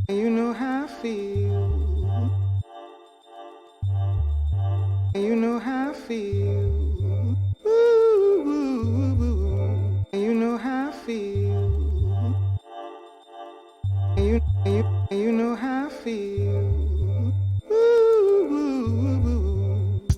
You know how I feel. You know how I feel. Ooh, ooh, ooh. You know how I feel. You know how I feel. Ooh, ooh, ooh.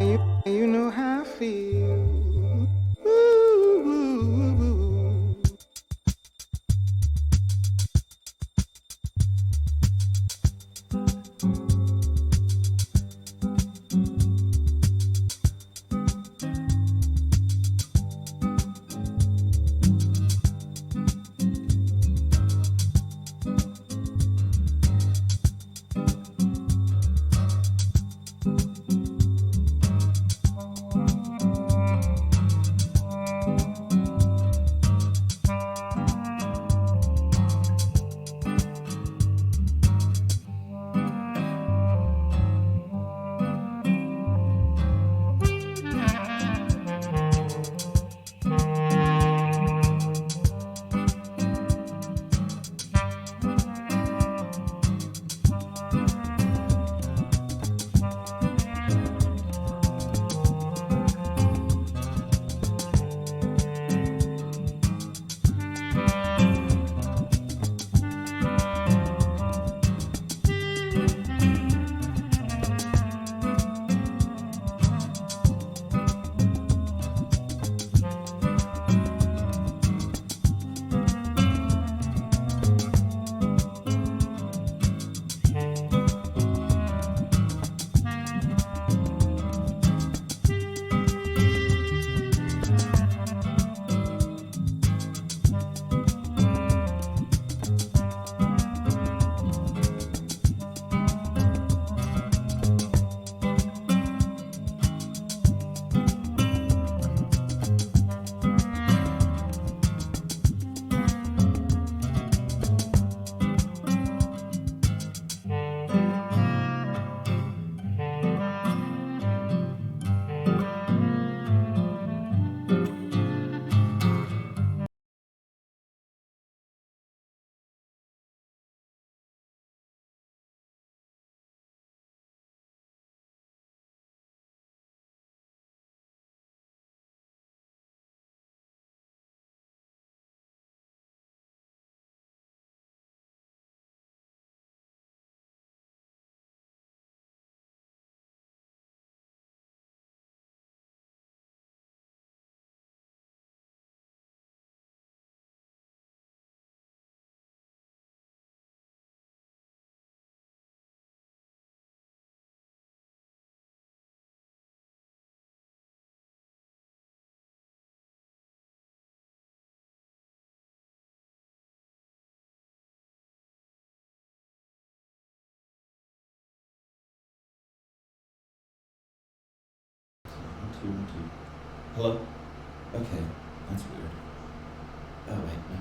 You know how I feel. Ooh. Two, two. Hello? Okay, that's weird. Oh, wait, no.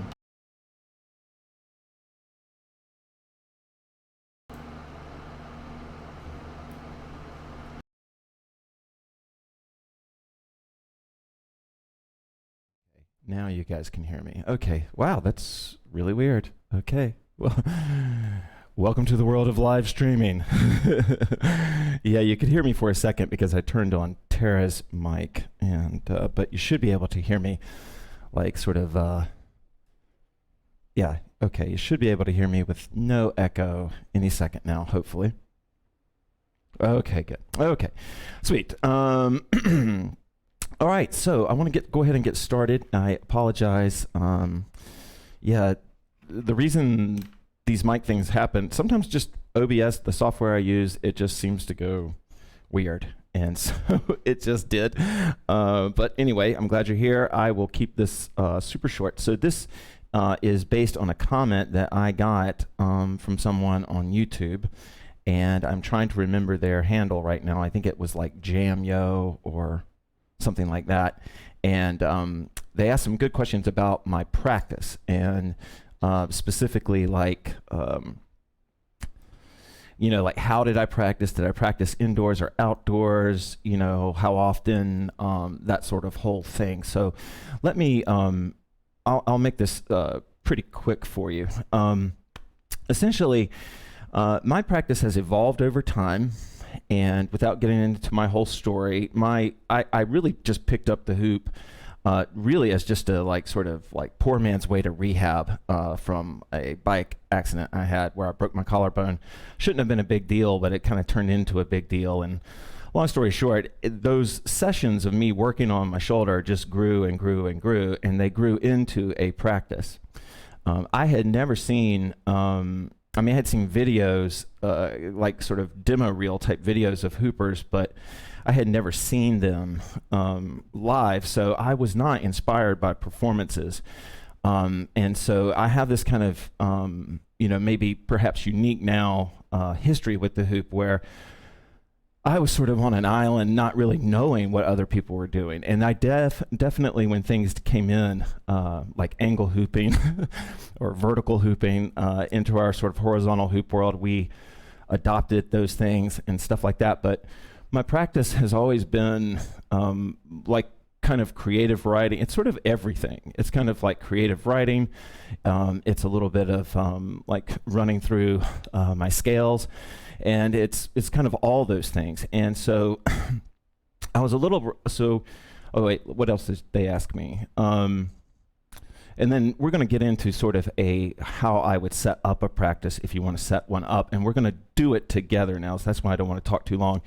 Now you guys can hear me. Okay, wow, that's really weird. Okay, well, welcome to the world of live streaming. Yeah, you could hear me for a second because I turned on Tara's mic, and but you should be able to hear me, like sort of. Yeah, okay, you should be able to hear me with no echo any second now, hopefully. Okay, good. Okay, sweet. All right, so I want to go ahead and get started. I apologize. Yeah, the reason these mic things happen, sometimes just OBS, the software I use, it just seems to go weird. And so it just did. But anyway, I'm glad you're here. I will keep this super short. So this is based on a comment that I got from someone on YouTube. And I'm trying to remember their handle right now. I think it was like Jamyo or something like that. And they asked some good questions about my practice, and specifically like, you know, like how did I practice? Did I practice indoors or outdoors? You know, how often? That sort of whole thing. So let me, I'll make this pretty quick for you. Essentially, my practice has evolved over time, and without getting into my whole story, I really just picked up the hoop really as just a like sort of like poor man's way to rehab from a bike accident I had where I broke my collarbone. Shouldn't have been a big deal, but it kind of turned into a big deal. And long story short, those sessions of me working on my shoulder just grew and grew and grew, and they grew into a practice. I had never seen, I had seen videos, like sort of demo reel type videos of hoopers, but I had never seen them live, so I was not inspired by performances. And so I have this kind of, maybe perhaps unique now history with the hoop where I was sort of on an island not really knowing what other people were doing. And I definitely, when things came in, like angle hooping or vertical hooping into our sort of horizontal hoop world, we adopted those things and stuff like that. But my practice has always been like kind of creative writing. It's sort of everything. It's kind of like creative writing. It's a little bit of like running through my scales. And it's kind of all those things. And so I was a little, oh wait, what else did they ask me? And then we're going to get into sort of how I would set up a practice if you want to set one up. And we're going to do it together now. So that's why I don't want to talk too long.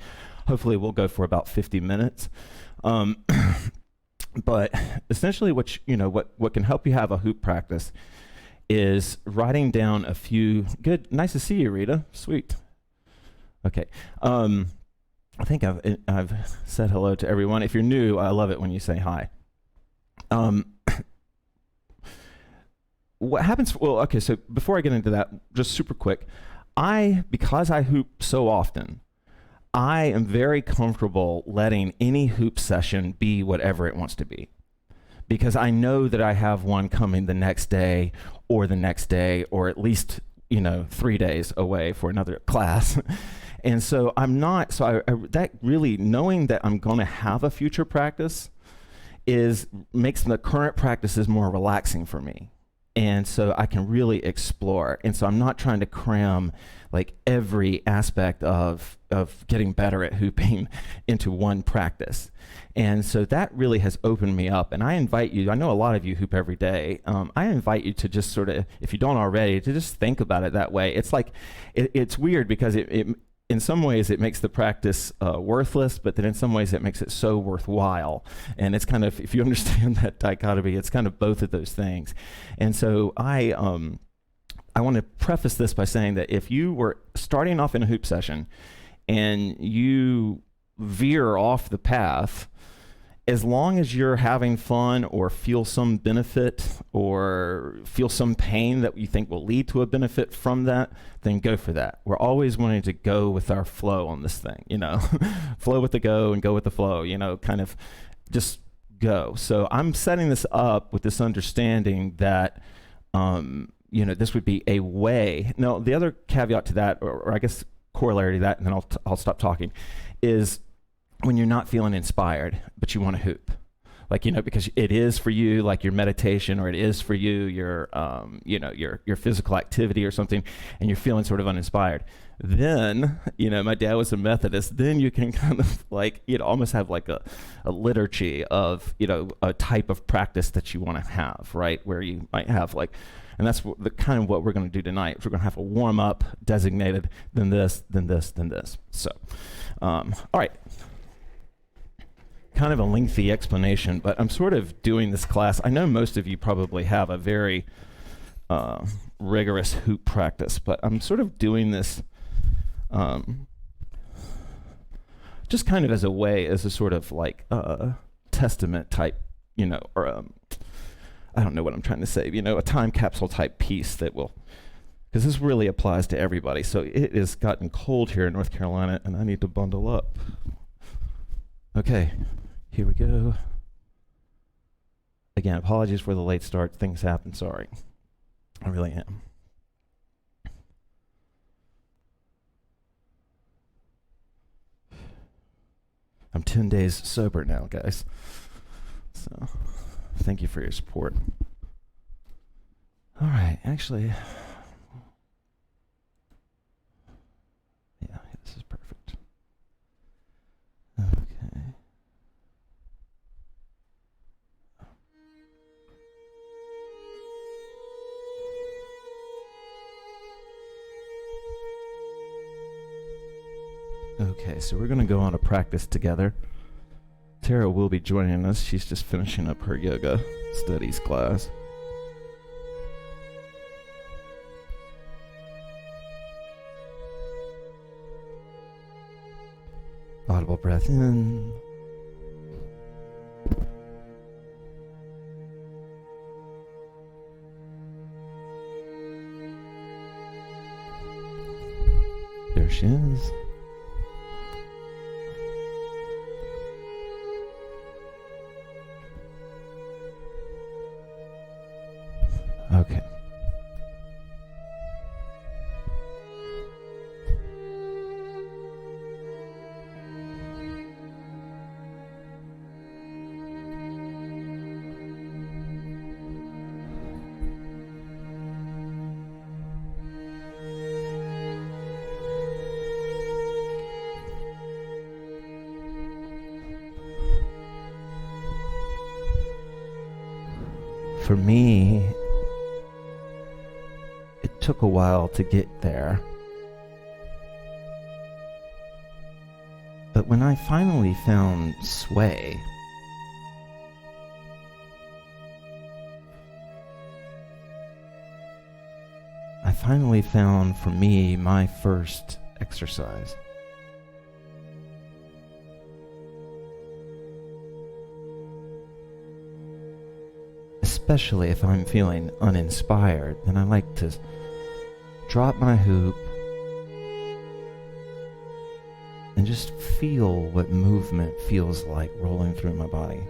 Hopefully we'll go for about 50 minutes. But essentially what can help you have a hoop practice is writing down a few, good, nice to see you, Rita, sweet. Okay, I think I've said hello to everyone. If you're new, I love it when you say hi. What happens, well, okay, so before I get into that, just super quick, because I hoop so often, I am very comfortable letting any hoop session be whatever it wants to be. Because I know that I have one coming the next day, or at least, 3 days away for another class. And so that really, knowing that I'm going to have a future practice makes the current practices more relaxing for me. And so I can really explore. And so I'm not trying to cram like every aspect of getting better at hooping into one practice. And so that really has opened me up. And I invite you, I know a lot of you hoop every day. I invite you to just sort of, if you don't already, to just think about it that way. It's like, it's weird because it in some ways it makes the practice worthless, but then in some ways it makes it so worthwhile. And it's kind of, if you understand that dichotomy, it's kind of both of those things. And so I want to preface this by saying that if you were starting off in a hoop session and you veer off the path, as long as you're having fun or feel some benefit or feel some pain that you think will lead to a benefit from that, then go for that. We're always wanting to go with our flow on this thing, flow with the go and go with the flow, kind of just go. So I'm setting this up with this understanding that, this would be a way. Now, the other caveat to that, or I guess corollary to that, and then I'll stop talking, is when you're not feeling inspired, but you want to hoop. Like, because it is for you, like your meditation, or it is for you, your physical activity or something, and you're feeling sort of uninspired. Then, my dad was a Methodist, then you can kind of like, almost have like a liturgy of, a type of practice that you want to have, right? Where you might have like, and that's the kind of what we're going to do tonight. We're going to have a warm up designated, then this, then this, then this. So, all right. Kind of a lengthy explanation, but I'm sort of doing this class. I know most of you probably have a very rigorous hoop practice, but I'm sort of doing this just kind of as a way, as a sort of like testament type, or I don't know what I'm trying to say, a time capsule type piece that will, because this really applies to everybody. So it has gotten cold here in North Carolina, and I need to bundle up. Okay. Here we go. Again, apologies for the late start. Things happen, sorry. I really am. I'm 10 days sober now, guys. So, thank you for your support. All right, actually, yeah, this is perfect. Okay. Okay. Okay, so we're going to go on a practice together. Tara will be joining us. She's just finishing up her yoga studies class. Audible breath in. There she is. Okay. For me, it took a while to get there. But when I finally found sway, I finally found, for me, my first exercise. Especially if I'm feeling uninspired, then I like to drop my hoop and just feel what movement feels like rolling through my body.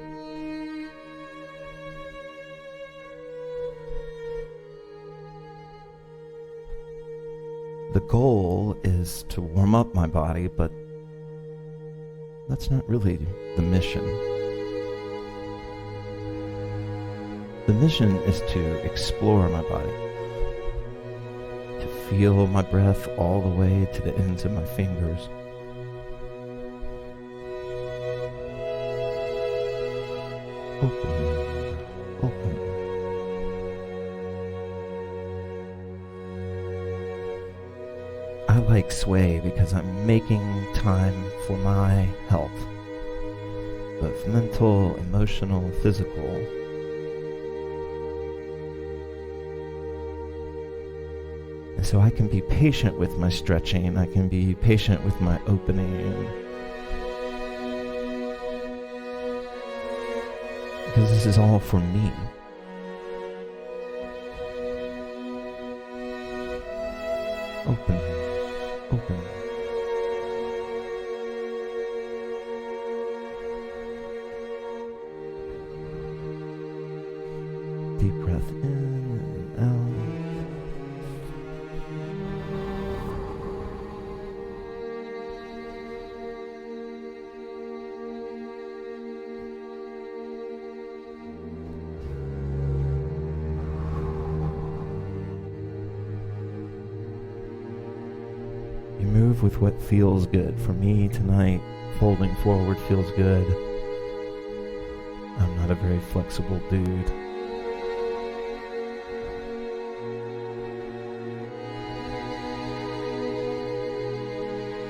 The goal is to warm up my body, but that's not really the mission. The mission is to explore my body, to feel my breath all the way to the ends of my fingers. Open, open. I like sway because I'm making time for my health, both mental, emotional, physical. And so I can be patient with my stretching, I can be patient with my opening. Because this is all for me. Open, open. Deep breath in and out. You move with what feels good. For me tonight, folding forward feels good. I'm not a very flexible dude.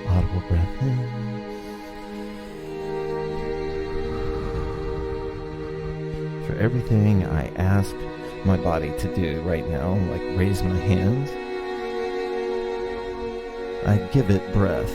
Audible breath in. For everything I ask my body to do right now, like raise my hands, I give it breath.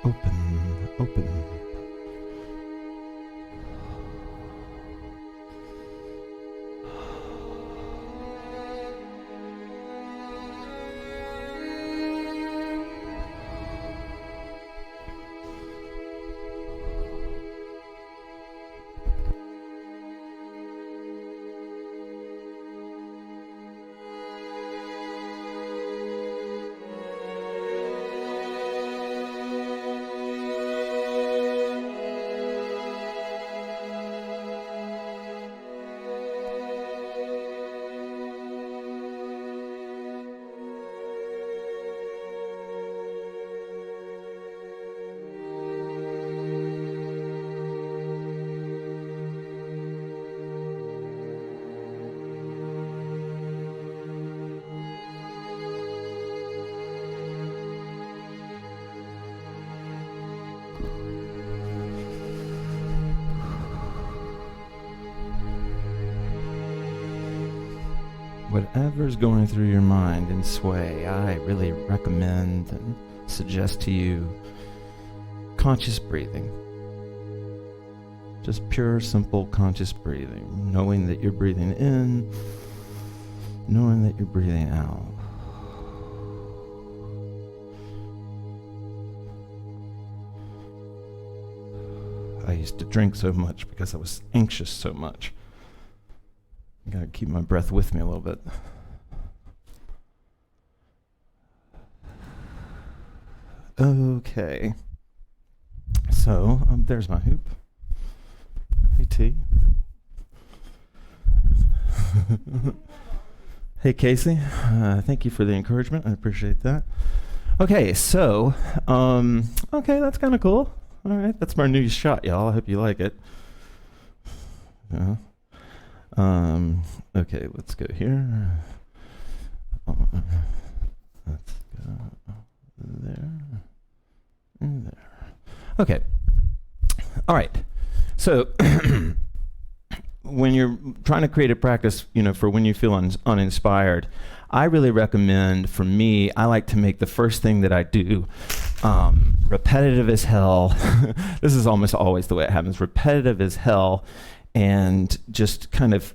Open, open. whatever's going through your mind in sway, I really recommend and suggest to you conscious breathing. Just pure, simple, conscious breathing. Knowing that you're breathing in, knowing that you're breathing out. I used to drink so much because I was anxious so much. I gotta keep my breath with me a little bit. Okay. So, there's my hoop. Hey, T. Hey, Casey. Thank you for the encouragement. I appreciate that. Okay, so, okay, that's kind of cool. All right, that's my new shot, y'all. I hope you like it. Yeah. Okay, let's go here. Let's go there and there. Okay. All right. So when you're trying to create a practice, for when you feel uninspired, I really recommend, for me, I like to make the first thing that I do repetitive as hell. This is almost always the way it happens. Repetitive as hell, and just kind of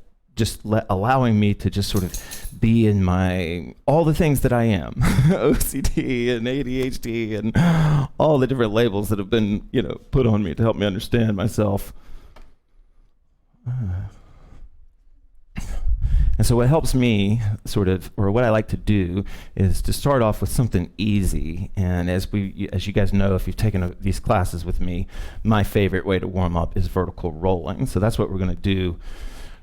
allowing me to just sort of be in all the things that I am, OCD and ADHD and all the different labels that have been, put on me to help me understand myself. And so what helps me or what I like to do is to start off with something easy. And as you guys know, if you've taken these classes with me, my favorite way to warm up is vertical rolling. So that's what we're gonna do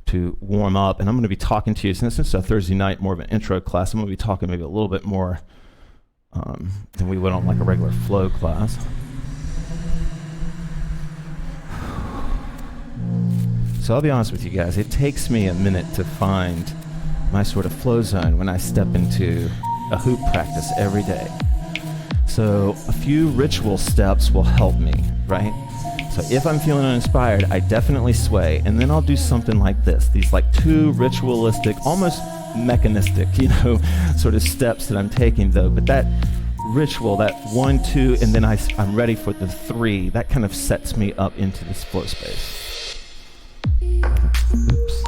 to warm up. And I'm gonna be talking to you, since it's a Thursday night, more of an intro class, I'm gonna be talking maybe a little bit more than we would on like a regular flow class. So I'll be honest with you guys, it takes me a minute to find my sort of flow zone when I step into a hoop practice every day. So a few ritual steps will help me, right? So if I'm feeling uninspired, I definitely sway, and then I'll do something like this, these like two ritualistic, almost mechanistic, sort of steps that I'm taking though, but that ritual, that 1, 2, and then I'm ready for the 3, that kind of sets me up into this flow space. Oops.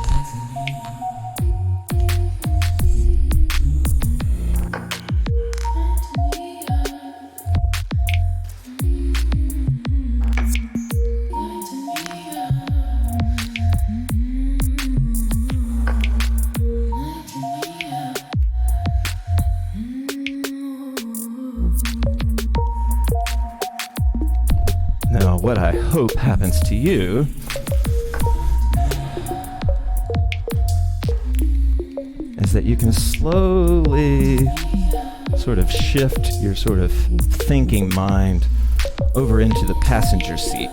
Now, what I hope happens to you is that you can slowly sort of shift your sort of thinking mind over into the passenger seat.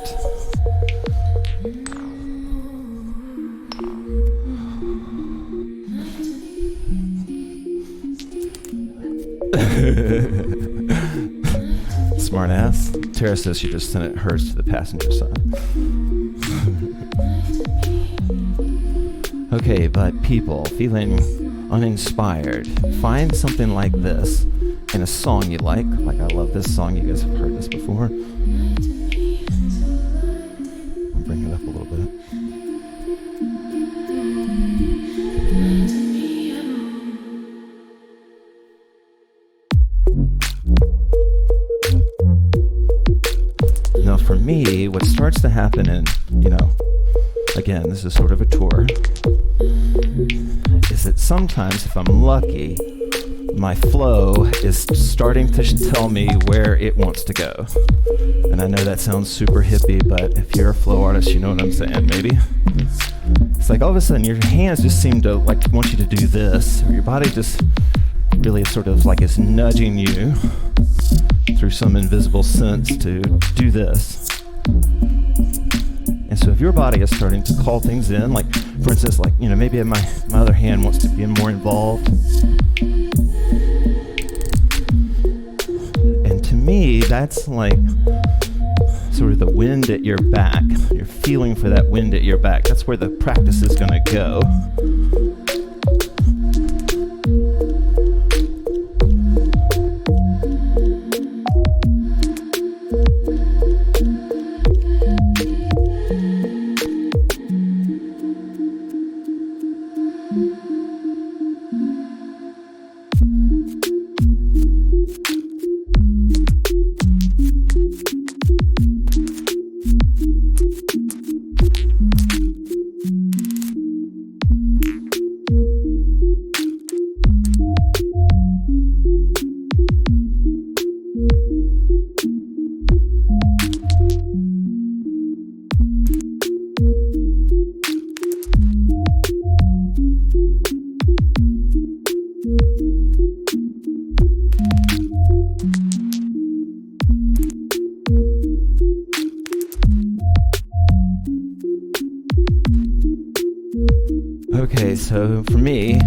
Smart ass. Tara says she just sent hers to the passenger side. Okay, but people feeling uninspired, find something like this in a song you like I love this song, you guys have heard this before. I'll bring it up a little bit. Now for me, what starts to happen in, again, this is sort of a tour, is that sometimes, if I'm lucky, my flow is starting to tell me where it wants to go. And I know that sounds super hippie, but if you're a flow artist, you know what I'm saying, maybe? It's like all of a sudden your hands just seem to want you to do this, or your body just really sort of is nudging you through some invisible sense to do this. And so if your body is starting to call things in, for instance, maybe my other hand wants to be more involved. And to me, that's sort of the wind at your back. You're feeling for that wind at your back. That's where the practice is going to go. Okay, so for me,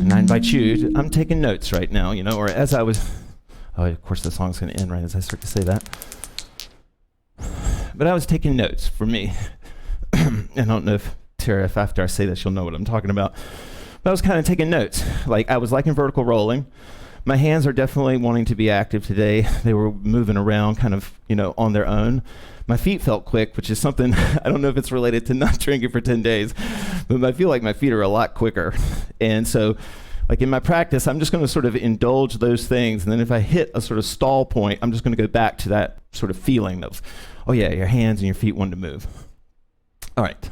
and I invite you, I'm taking notes right now, you know, or as I was, oh, of course the song's going to end right as I start to say that. But I was taking notes for me. And I don't know if Tara, if after I say this, you'll know what I'm talking about. But I was kind of taking notes. Like, I was liking vertical rolling. My hands are definitely wanting to be active today. They were moving around kind of, you know, on their own. My feet felt quick, which is something, I don't know if it's related to not drinking for 10 days, but I feel like my feet are a lot quicker. And so, like in my practice, I'm just going to sort of indulge those things. And then if I hit a sort of stall point, I'm just going to go back to that sort of feeling of, oh yeah, your hands and your feet want to move. All right.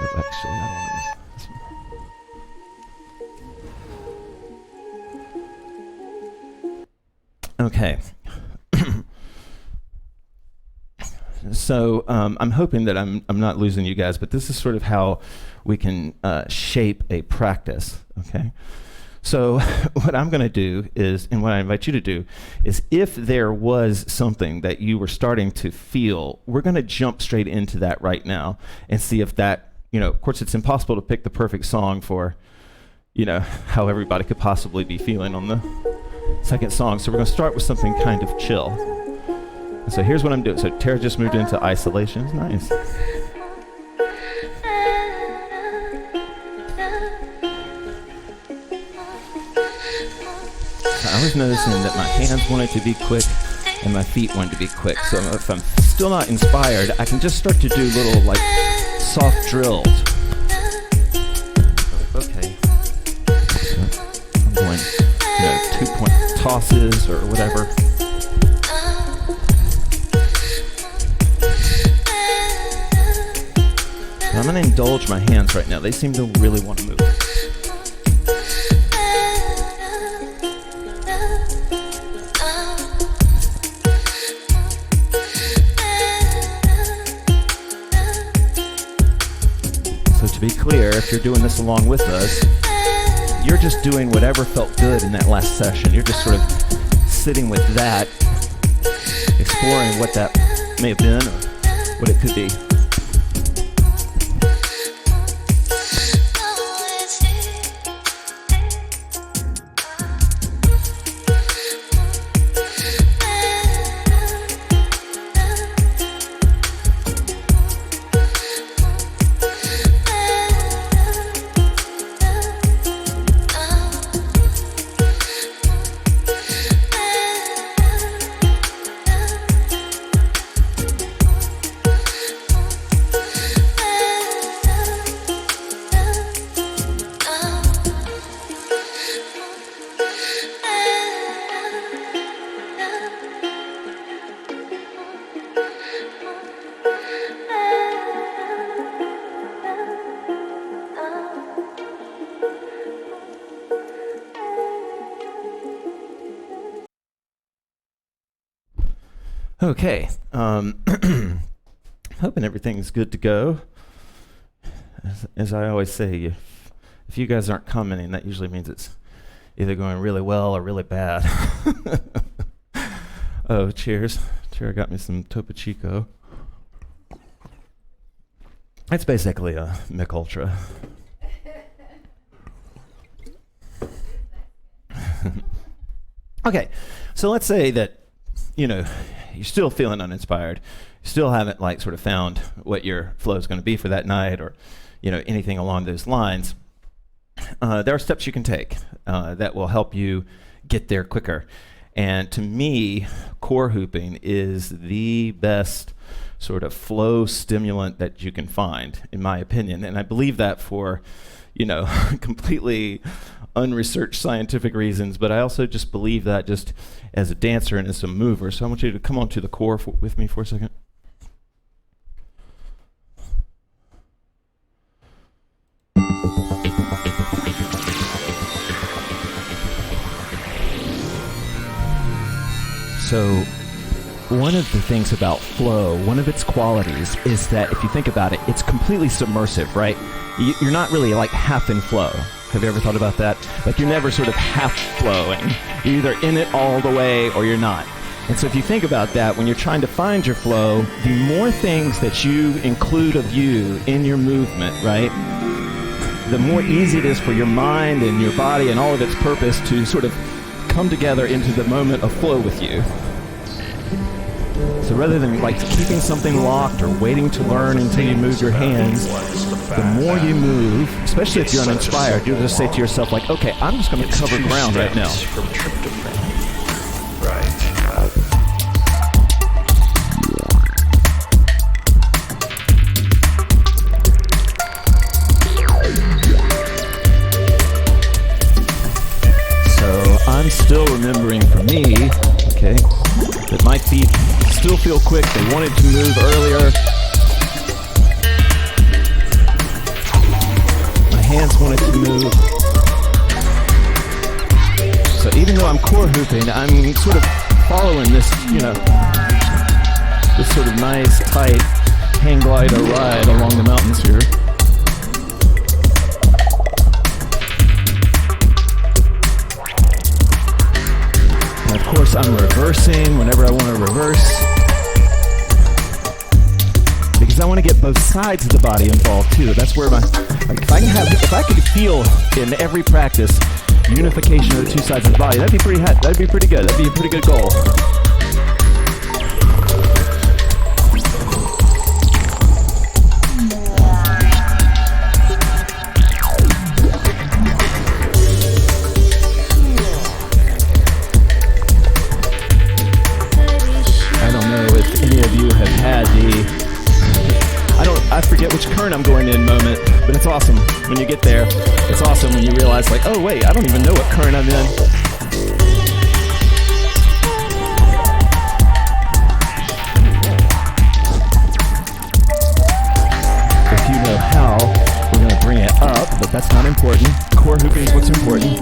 Oh, actually, I don't know this one. Okay. So I'm hoping that I'm not losing you guys, but this is sort of how we can shape a practice, okay? So what I'm going to do is, and what I invite you to do, is if there was something that you were starting to feel, we're going to jump straight into that right now and see if that, you know, of course it's impossible to pick the perfect song for, you know, how everybody could possibly be feeling on the second song. So we're going to start with something kind of chill. And so here's what I'm doing. So Tara just moved into isolation. It's nice. I was noticing that my hands wanted to be quick and my feet wanted to be quick. So if I'm still not inspired, I can just start to do little like soft drills. Okay. I'm going, you know, 2-point tosses or whatever. I'm going to indulge my hands right now. They seem to really want to move. So to be clear, if you're doing this along with us, you're just doing whatever felt good in that last session. You're just sort of sitting with that, exploring what that may have been or what it could be. Okay, hoping everything's good to go. As I always say, if you guys aren't commenting, that usually means it's either going really well or really bad. Oh, cheers. Tara got me some Topo Chico. It's basically a Mick Ultra. Okay, so let's say that, you know, you're still feeling uninspired. You still haven't like sort of found what your flow is going to be for that night or, you know, anything along those lines. There are steps you can take that will help you get there quicker. And to me, core hooping is the best sort of flow stimulant that you can find, in my opinion. And I believe that for, you know, completely unresearched scientific reasons, but I also just believe that just as a dancer and as a mover. So I want you to come on to the core with me for a second. So one of the things about flow, one of its qualities is that if you think about it, it's completely submersive, right? You're not really like half in flow. Have you ever thought about that? Like you're never sort of half flowing. You're either in it all the way or you're not. And so if you think about that, when you're trying to find your flow, the more things that you include of you in your movement, right, the more easy it is for your mind and your body and all of its purpose to sort of come together into the moment of flow with you. So rather than like keeping something locked or waiting to learn until you move your hands, the more you move, especially if you're uninspired, you'll just say to yourself like, okay, I'm just going to cover ground right now. I'm still remembering for me, okay, that my feet still feel quick. They wanted to move earlier. My hands wanted to move. So even though I'm core hooping, I'm sort of following this, you know, this sort of nice, tight hang glider ride along the mountains here. Of course, I'm reversing whenever I want to reverse, because I want to get both sides of the body involved too. That's where if I could feel in every practice unification of the two sides of the body, that'd be pretty good. That'd be a pretty good goal. I forget which current I'm going in moment, but it's awesome when you get there. It's awesome when you realize like, oh wait, I don't even know what current I'm in. If you know how, we're going to bring it up, but that's not important. Core hooping is what's important.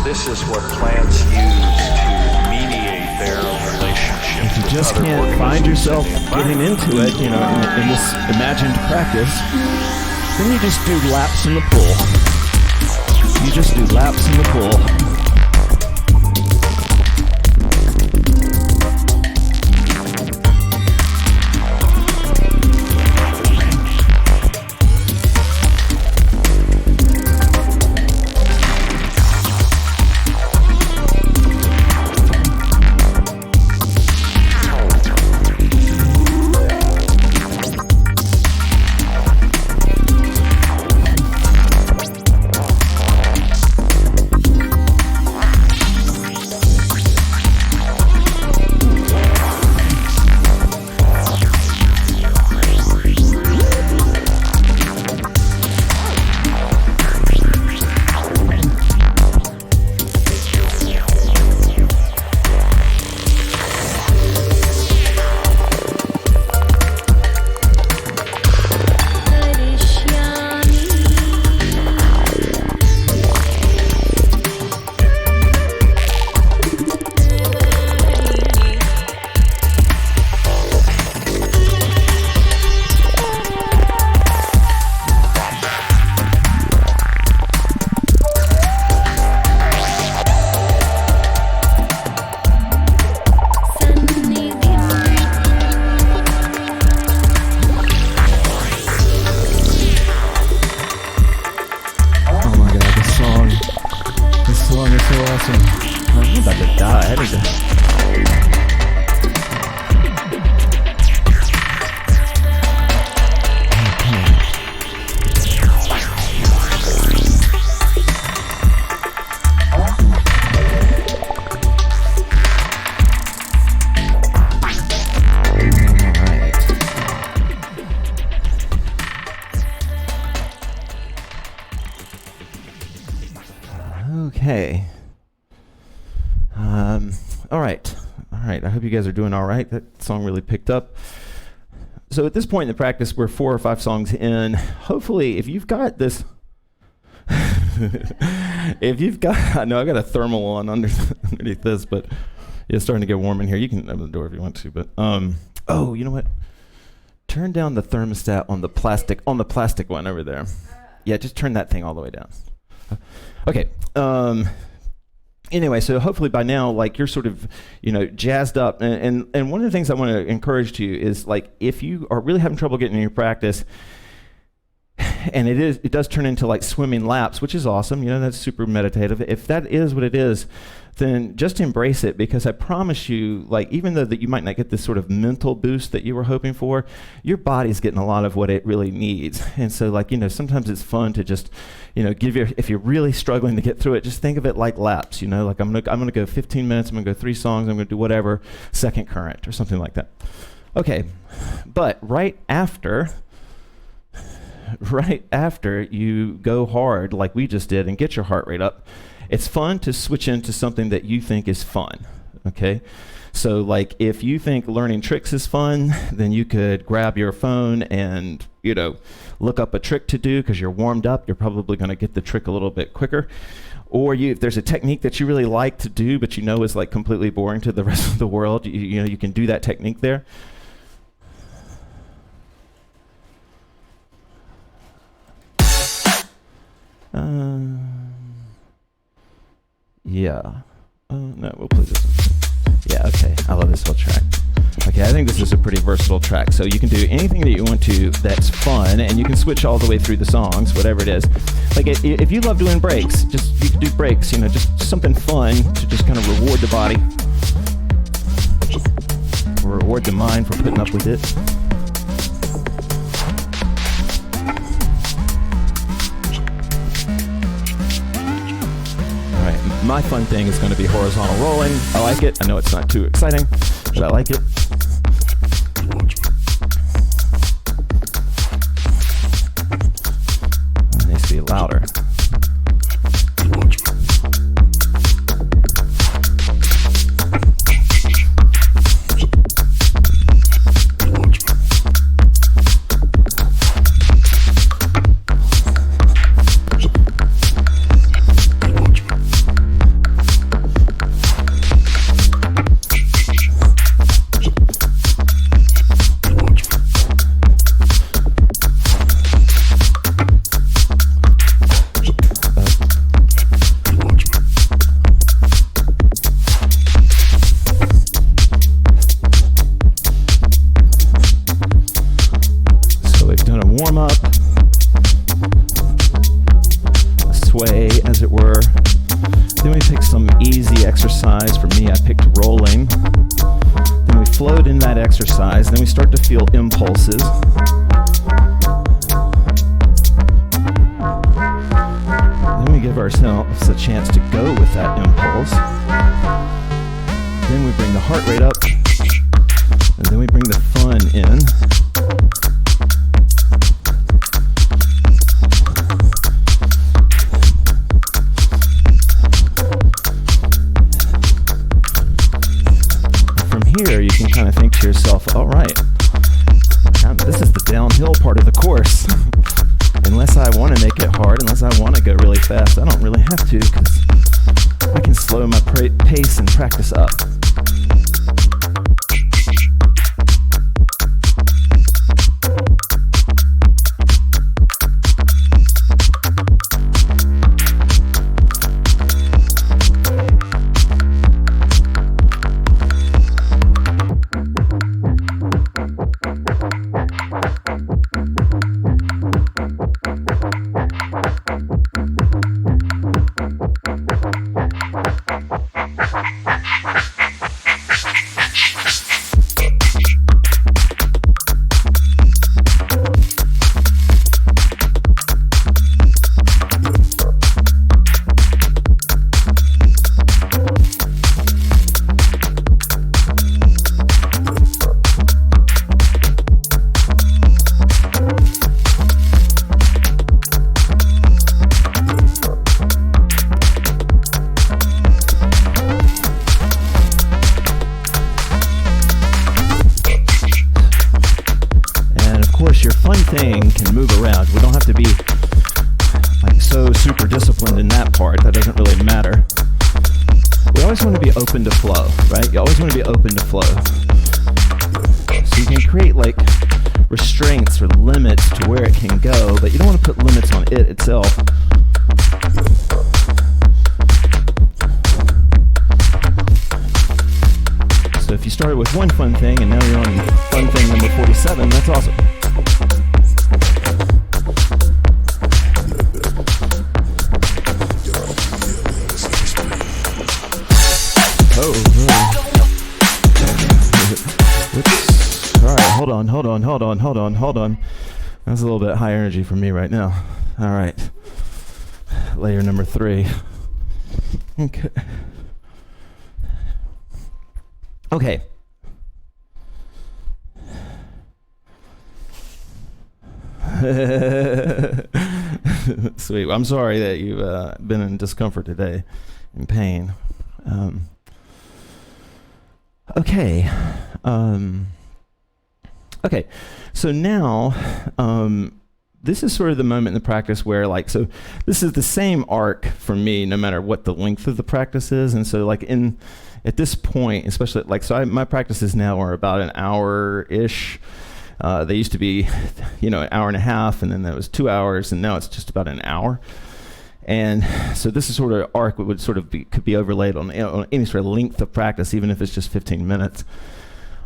This is what plants use to mediate their relationship. If you just can't find yourself getting into it, you know, in this imagined practice, then you just do laps in the pool. You just do laps in the pool. I'm about to die. I need to... Okay. All right. I hope you guys are doing all right. That song really picked up. So at this point in the practice, we're 4 or 5 songs in. Hopefully, if you've got this, I know I got a thermal on underneath this, but it's starting to get warm in here. You can open the door if you want to, but oh, you know what? Turn down the thermostat on the plastic one over there. Yeah, just turn that thing all the way down. Okay. Anyway, so hopefully by now, like, you're sort of, jazzed up. And one of the things I want to encourage to you is, like, if you are really having trouble getting in your practice, and it does turn into like swimming laps, which is awesome. That's super meditative. If that is what it is, then just embrace it, because I promise you, like, even though that you might not get this sort of mental boost that you were hoping for, your body's getting a lot of what it really needs. And so, like, sometimes it's fun to just, if you're really struggling to get through it, just think of it like laps. Like, I'm gonna go 15 minutes. I'm gonna go 3 songs. I'm gonna do whatever, second current or something like that. Okay, but right after you go hard like we just did and get your heart rate up, it's fun to switch into something that you think is fun, okay? So, like, if you think learning tricks is fun, then you could grab your phone and, look up a trick to do because you're warmed up. You're probably going to get the trick a little bit quicker. Or if there's a technique that you really like to do but is like completely boring to the rest of the world, you can do that technique there. Yeah. No, we'll play this one. Yeah, okay. I love this whole track. Okay, I think this is a pretty versatile track. So you can do anything that you want to that's fun, and you can switch all the way through the songs, whatever it is. Like, if you love doing breaks, you can do breaks, just something fun to just kind of reward the body. Reward the mind for putting up with it. My fun thing is going to be horizontal rolling. I like it. I know it's not too exciting, but I like it. It needs to be louder. Then we start to feel impulses. Then we give ourselves a chance to go with that impulse. Then we bring the heart rate up. And then we bring the fun in. Here you can kind of think to yourself, all right, this is the downhill part of the course. Unless I want to make it hard, unless I want to go really fast, I don't really have to, because I can slow my pace and practice up. thing can move around. We don't have to be like so super disciplined in that part. That doesn't really matter. We always want to be open to flow, right? You always want to be open to flow. So you can create like restraints or limits to where it can go, but you don't want to put limits on it itself. So if you started with one fun thing and now you're on fun thing number 47, that's awesome. Hold on. That's a little bit high energy for me right now. All right. Layer number 3. Okay. Sweet. I'm sorry that you've been in discomfort today, in pain. Okay. Okay, so now this is sort of the moment in the practice where so this is the same arc for me no matter what the length of the practice is. And so at this point, especially my practices now are about an hour-ish. They used to be, an hour and a half, and then that was 2 hours, and now it's just about an hour. And so this is sort of arc that would could be overlaid on any sort of length of practice, even if it's just 15 minutes.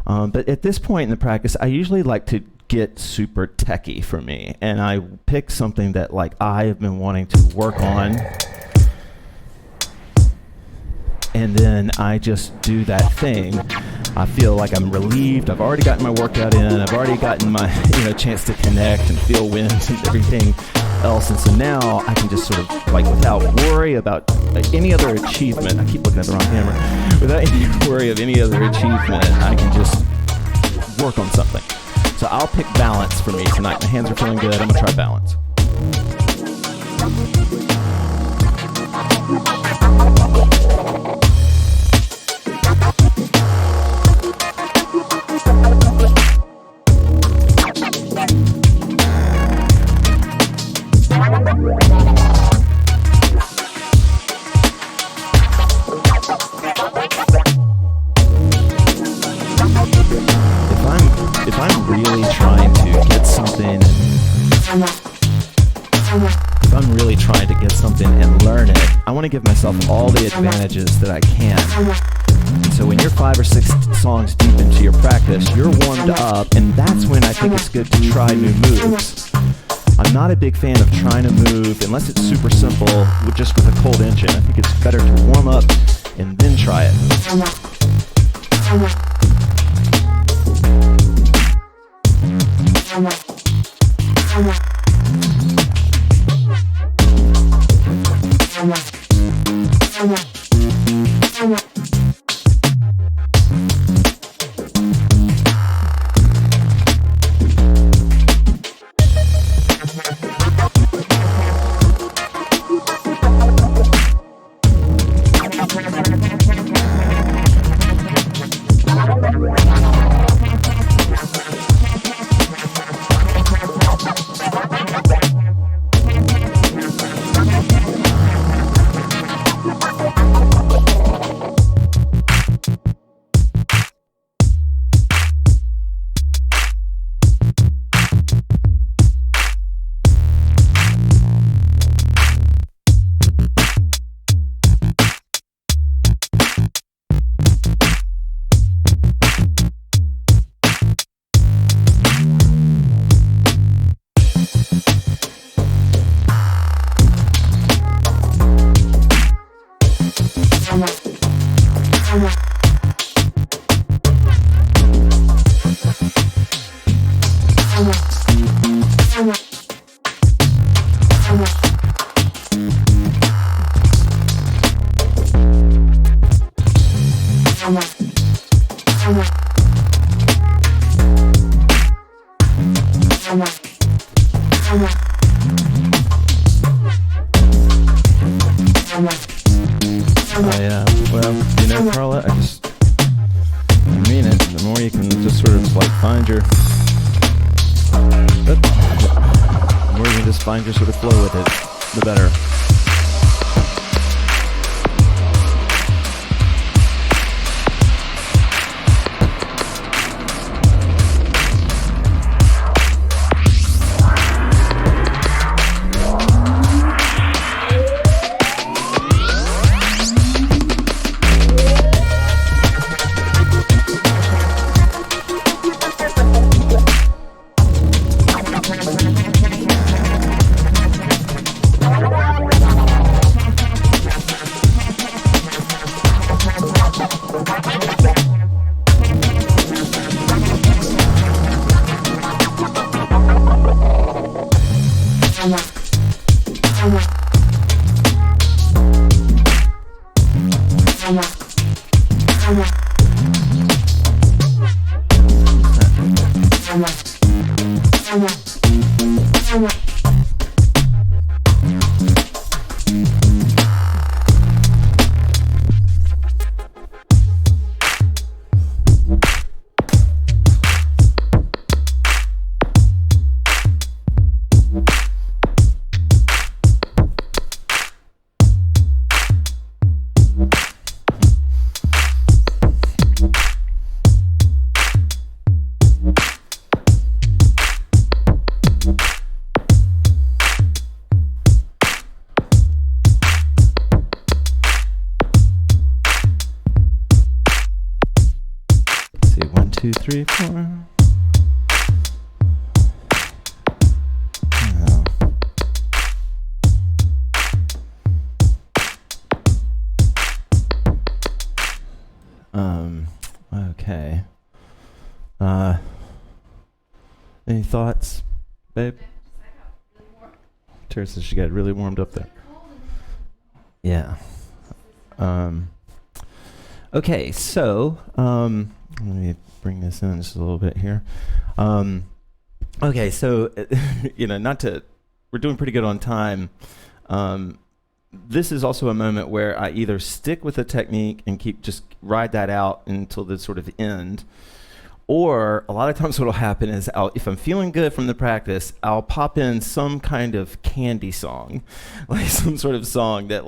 But at this point in the practice, I usually like to get super techie for me, and I pick something that I have been wanting to work on, and then I just do that thing. I feel like I'm relieved. I've already gotten my workout in. I've already gotten my chance to connect and feel winds and everything else. And so now I can just sort of without worry about any other achievement. I keep looking at the wrong camera. Without any worry of any other achievement, I can just work on something. So I'll pick balance for me tonight. My hands are feeling good. I'm gonna try balance. If I'm really trying to get something and learn it, I want to give myself all the advantages that I can. And so when you're 5 or 6 songs deep into your practice, you're warmed up, and that's when I think it's good to try new moves. I'm not a big fan of trying to move unless it's super simple, just with a cold engine. I think it's better to warm up and then try it. Well, Carla, I mean it. The more you can just sort of find your... just find your sort of flow with it, the better. Two, three, four. Okay. Any thoughts, babe? Tara says she got really warmed up there. Yeah. Okay, so let me bring this in just a little bit here. Okay, so we're doing pretty good on time. This is also a moment where I either stick with a technique and ride that out until the sort of end, or a lot of times what'll happen is if I'm feeling good from the practice, I'll pop in some kind of candy song, like some sort of song that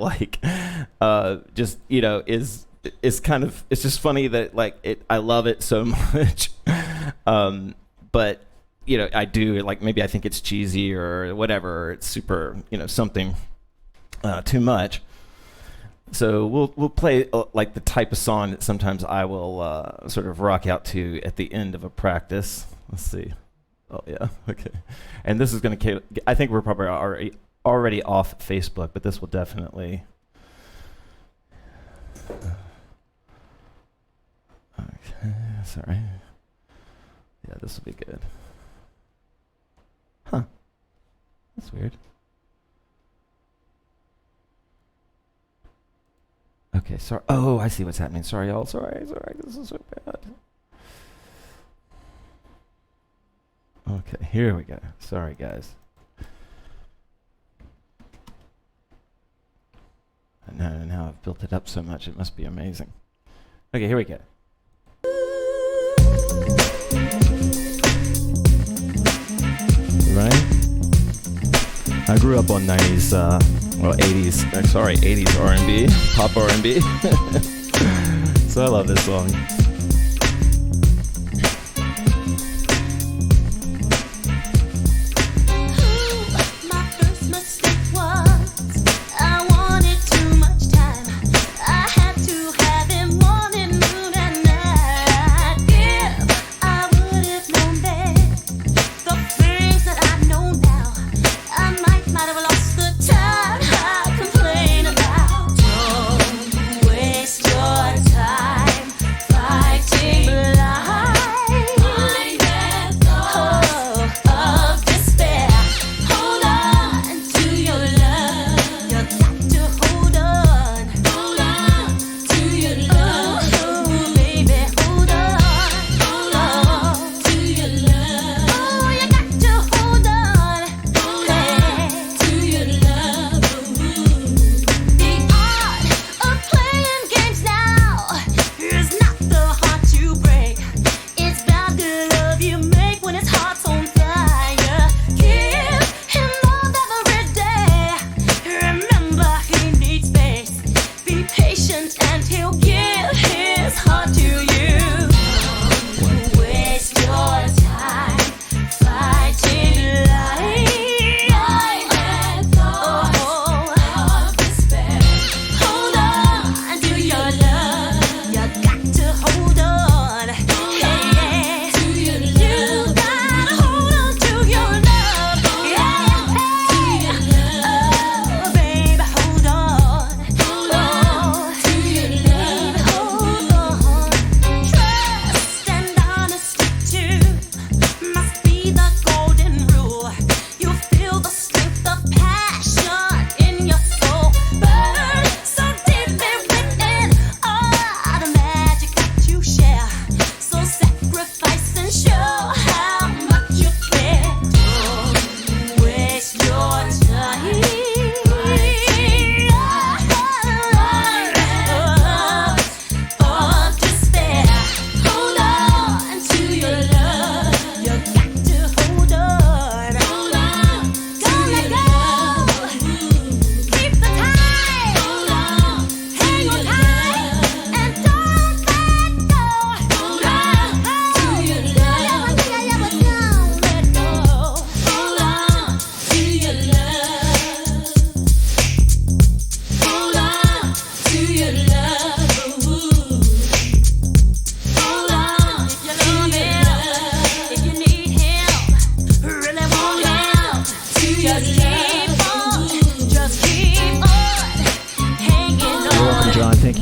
it's just funny that I love it so much. But I do maybe I think it's cheesy or whatever, or it's super, something too much. So we'll play the type of song that sometimes I will sort of rock out to at the end of a practice. Let's see. Oh yeah, okay. And this is gonna, I think we're probably already off Facebook, but this will definitely. Okay, sorry. Yeah, this will be good. Huh. That's weird. Okay, sorry. Oh, I see what's happening. Sorry, y'all. Sorry. This is so bad. Okay, here we go. Sorry, guys. Now I've built it up so much, it must be amazing. Okay, here we go. Right? I grew up on 90s, 80s R&B, pop R&B. So I love this song. Waste your time.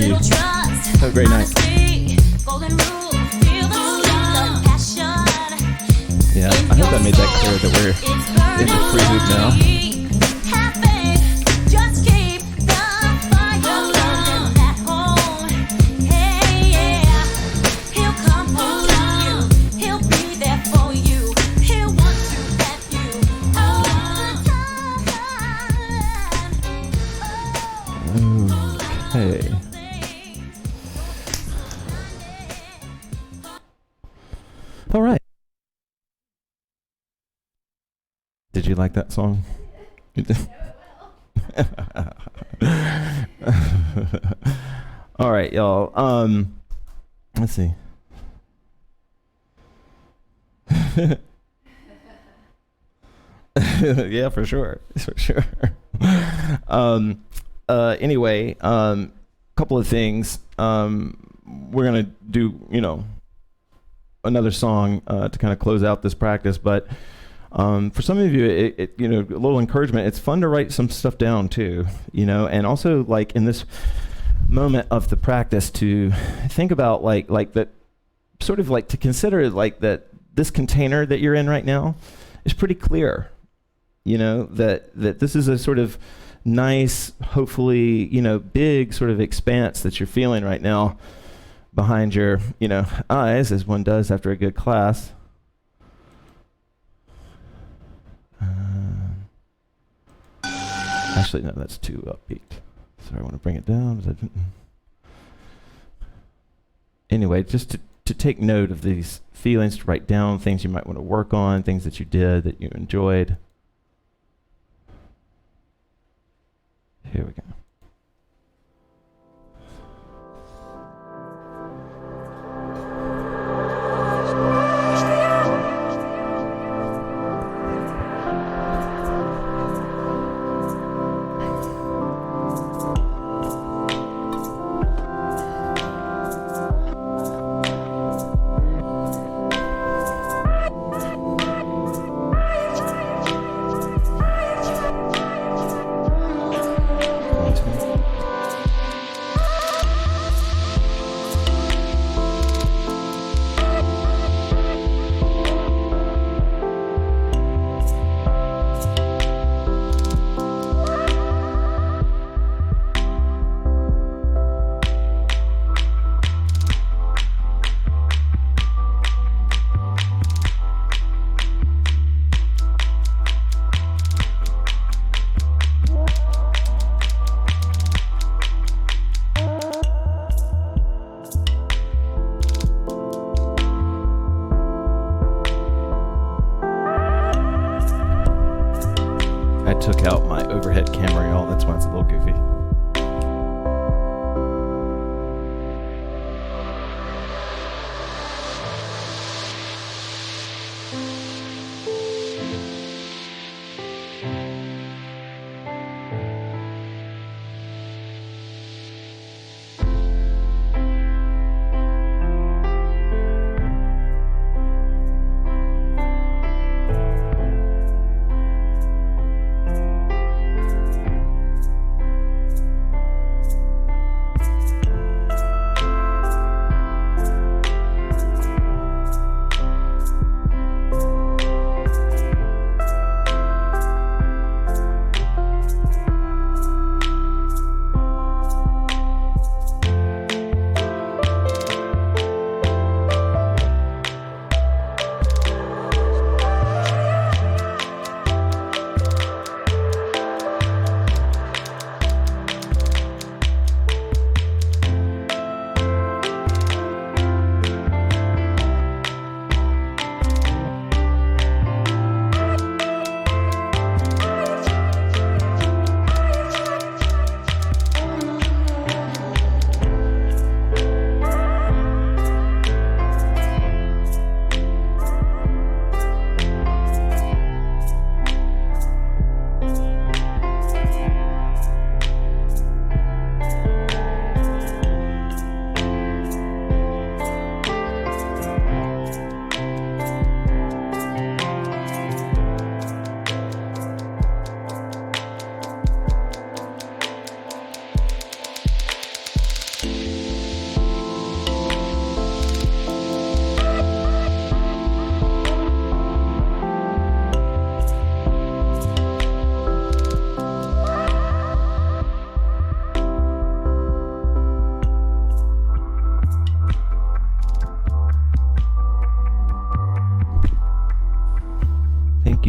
you. Have a great night. Yeah, I hope I made that clear that we're in the free loop now. Okay. All right. Did you like that song? You did? All right, y'all. Let's see. Yeah, for sure. For sure. Anyway, couple of things. We're gonna do, another song to kind of close out this practice, but for some of you, it a little encouragement. It's fun to write some stuff down too, and also like in this moment of the practice to think about like that, sort of like to consider like that this container that you're in right now is pretty clear, that this is a sort of nice, hopefully, big sort of expanse that you're feeling right now behind your, eyes, as one does after a good class. Actually, no, that's too upbeat. So I want to bring it down. But I didn't. Anyway, just to take note of these feelings, to write down things you might want to work on, things that you did that you enjoyed. Here we go. I took out my overhead camera, y'all. That's why it's a little goofy.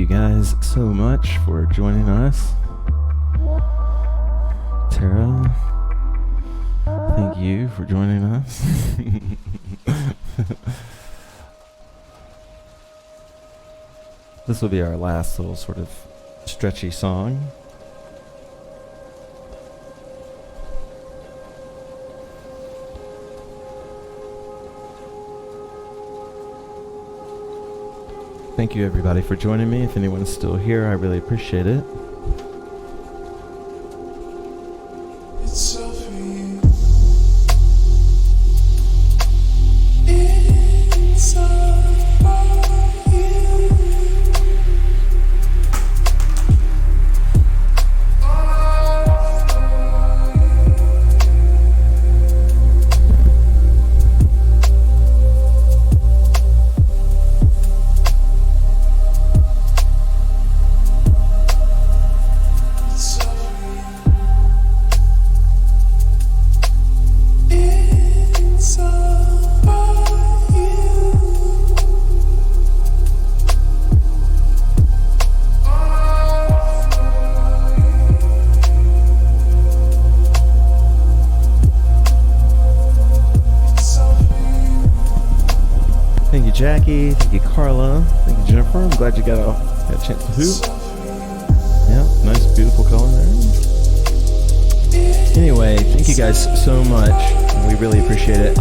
you guys so much for joining us. Tara, thank you for joining us. This will be our last little sort of stretchy song. Thank you everybody for joining me. If anyone's still here, I really appreciate it. It's all for you. It's all for you. Thank you, Jackie. Thank you, Carla. Thank you, Jennifer. I'm glad you got a chance to hoop. Yeah, nice, beautiful color there. Anyway, thank you guys so much. We really appreciate it.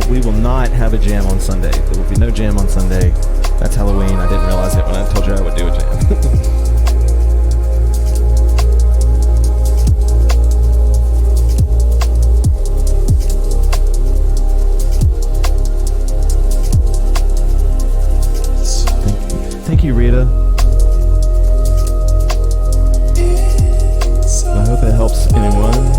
We will not have a jam on Sunday. There will be no jam on Sunday. That's Halloween. I didn't realize it when I told you I would do a jam. Thank you, Rita. I hope it helps anyone.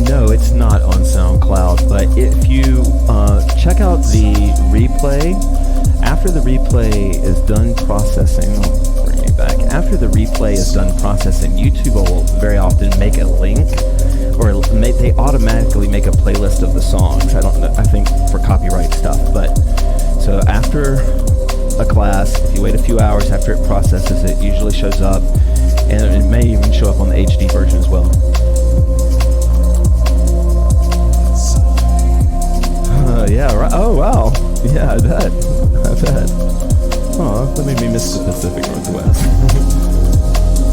No, it's not on SoundCloud, but if you check out the replay, after the replay is done processing, I'll bring you back. After the replay is done processing, YouTube will very often make a link, or they automatically make a playlist of the songs. I don't know, I think for copyright stuff, but so after a class, if you wait a few hours after it processes, it usually shows up, and it may even show up on the HD version as well. Yeah, right. Oh, wow. Yeah, I bet. Oh, that made me miss the Pacific Northwest.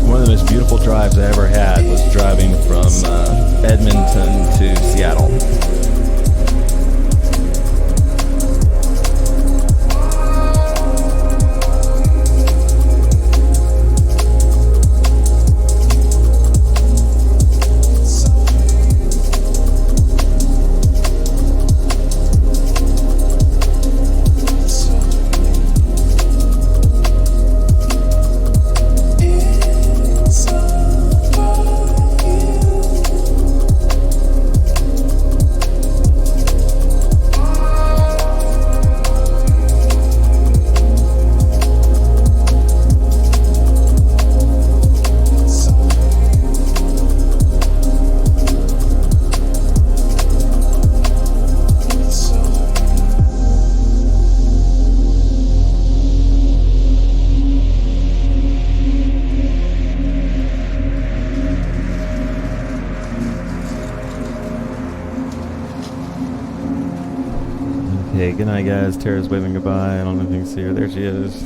One of the most beautiful drives I ever had was driving from Edmonton to Seattle. Good night, guys. Tara's waving goodbye. I don't know if you can see her. There she is.